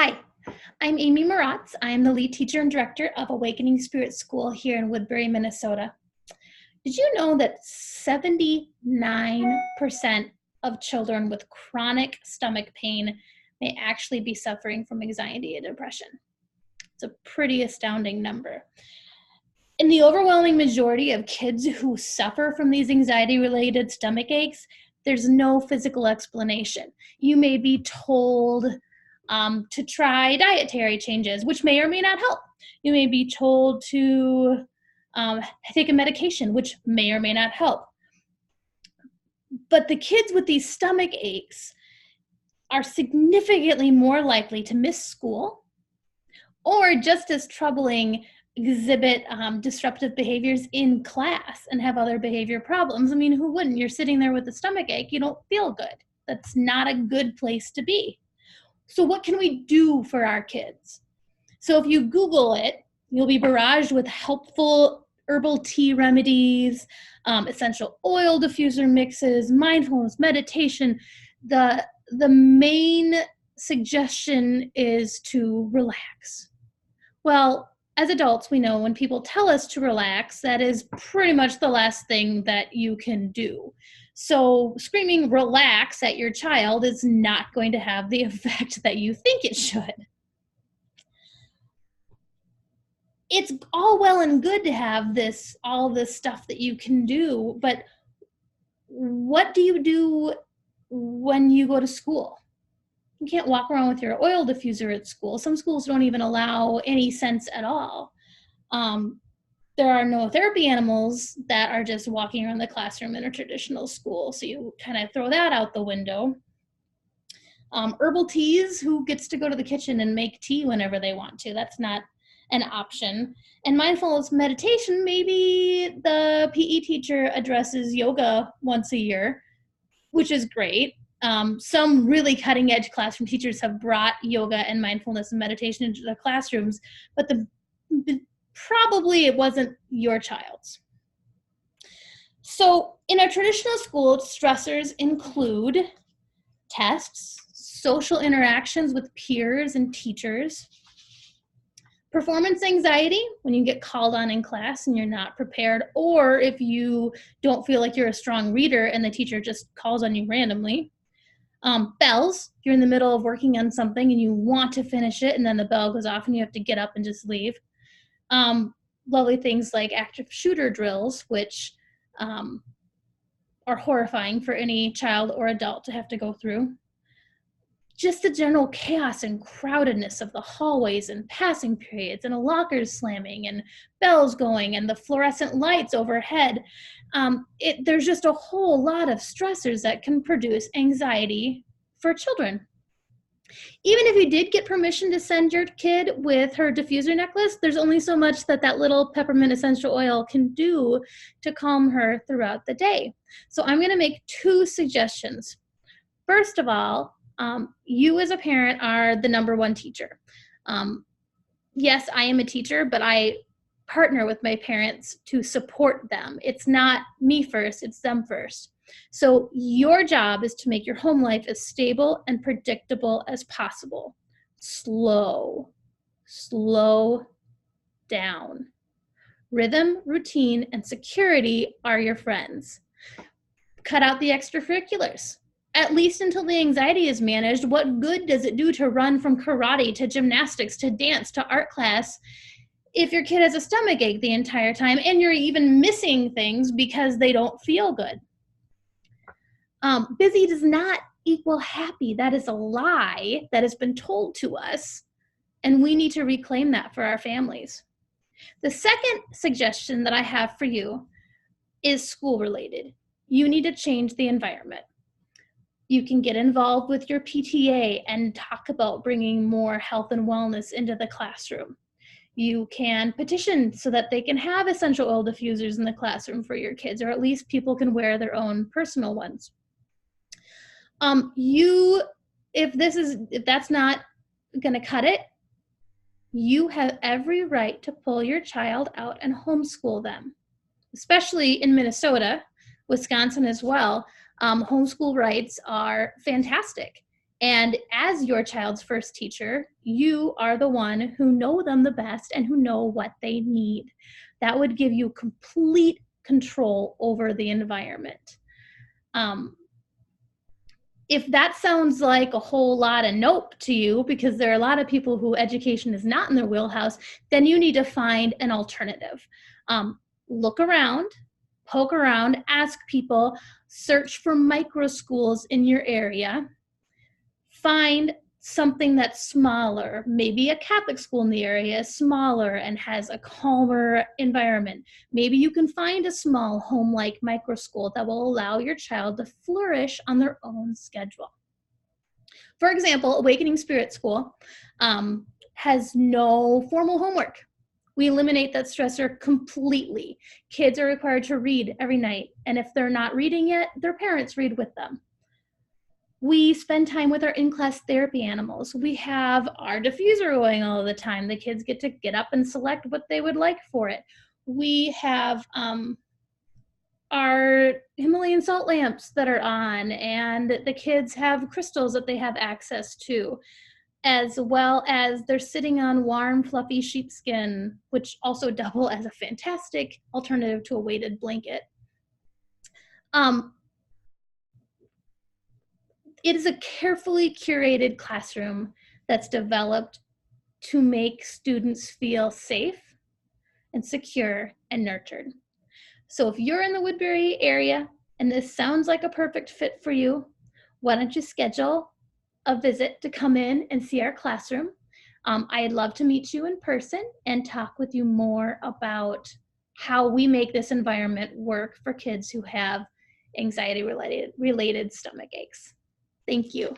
Hi, I'm Amy Marotz. I am the lead teacher and director of Awakening Spirit School here in Woodbury, Minnesota. Did you know that 79% of children with chronic stomach pain may actually be suffering from anxiety and depression? It's a pretty astounding number. In the overwhelming majority of kids who suffer from these anxiety-related stomach aches, there's no physical explanation. You may be told to try dietary changes, which may or may not help. You may be told to take a medication, which may or may not help. But the kids with these stomach aches are significantly more likely to miss school, or just as troubling, exhibit disruptive behaviors in class and have other behavior problems. I mean, who wouldn't? You're sitting there with a stomach ache, you don't feel good. That's not a good place to be. So what can we do for our kids? So if you Google it, you'll be barraged with helpful herbal tea remedies, essential oil diffuser mixes, mindfulness, meditation. The main suggestion is to relax. Well, as adults, we know when people tell us to relax, that is pretty much the last thing that you can do. So screaming relax at your child is not going to have the effect that you think it should. It's all well and good to have all this stuff that you can do, but what do you do when you go to school? You can't walk around with your oil diffuser at school. Some schools don't even allow any scents at all. There are no therapy animals that are just walking around the classroom in a traditional school, so you kind of throw that out the window. Herbal teas, who gets to go to the kitchen and make tea whenever they want to? That's not an option. And mindfulness meditation, maybe the PE teacher addresses yoga once a year, which is great. Some really cutting edge classroom teachers have brought yoga and mindfulness and meditation into the classrooms, but probably it wasn't your child's. So in a traditional school, stressors include tests, social interactions with peers and teachers, performance anxiety when you get called on in class and you're not prepared, or if you don't feel like you're a strong reader and the teacher just calls on you randomly. Bells, you're in the middle of working on something and you want to finish it and then the bell goes off and you have to get up and just leave. Lovely things like active shooter drills, which are horrifying for any child or adult to have to go through. Just the general chaos and crowdedness of the hallways and passing periods and lockers slamming and bells going and the fluorescent lights overhead. There's just a whole lot of stressors that can produce anxiety for children. Even if you did get permission to send your kid with her diffuser necklace, there's only so much that little peppermint essential oil can do to calm her throughout the day. So I'm going to make two suggestions. First of all, you as a parent are the number one teacher. Yes, I am a teacher, but I partner with my parents to support them. It's not me first, it's them first. So your job is to make your home life as stable and predictable as possible. Slow down. Rhythm, routine, and security are your friends. Cut out the extracurriculars. At least until the anxiety is managed, what good does it do to run from karate to gymnastics to dance to art class if your kid has a stomach ache the entire time and you're even missing things because they don't feel good? Busy does not equal happy. That is a lie that has been told to us, and we need to reclaim that for our families. The second suggestion that I have for you is school related. You need to change the environment. You can get involved with your PTA and talk about bringing more health and wellness into the classroom. You can petition so that they can have essential oil diffusers in the classroom for your kids, or at least people can wear their own personal ones. If that's not going to cut it, you have every right to pull your child out and homeschool them, especially in Minnesota, Wisconsin as well. Homeschool rights are fantastic. And as your child's first teacher, you are the one who know them the best and who know what they need. That would give you complete control over the environment. If that sounds like a whole lot of nope to you, because there are a lot of people who education is not in their wheelhouse, then you need to find an alternative. Look around, poke around, ask people, search for micro schools in your area. Find something that's smaller, maybe a Catholic school in the area is smaller and has a calmer environment. Maybe you can find a small home-like micro school that will allow your child to flourish on their own schedule. For example, Awakening Spirit School has no formal homework. We eliminate that stressor completely. Kids are required to read every night, and if they're not reading yet, their parents read with them. We spend time with our in-class therapy animals. We have our diffuser going all the time. The kids get to get up and select what they would like for it. We have our Himalayan salt lamps that are on, and the kids have crystals that they have access to, as well as they're sitting on warm, fluffy sheepskin, which also double as a fantastic alternative to a weighted blanket. It is a carefully curated classroom that's developed to make students feel safe and secure and nurtured. So if you're in the Woodbury area and this sounds like a perfect fit for you, why don't you schedule a visit to come in and see our classroom? I'd love to meet you in person and talk with you more about how we make this environment work for kids who have anxiety related stomach aches. Thank you.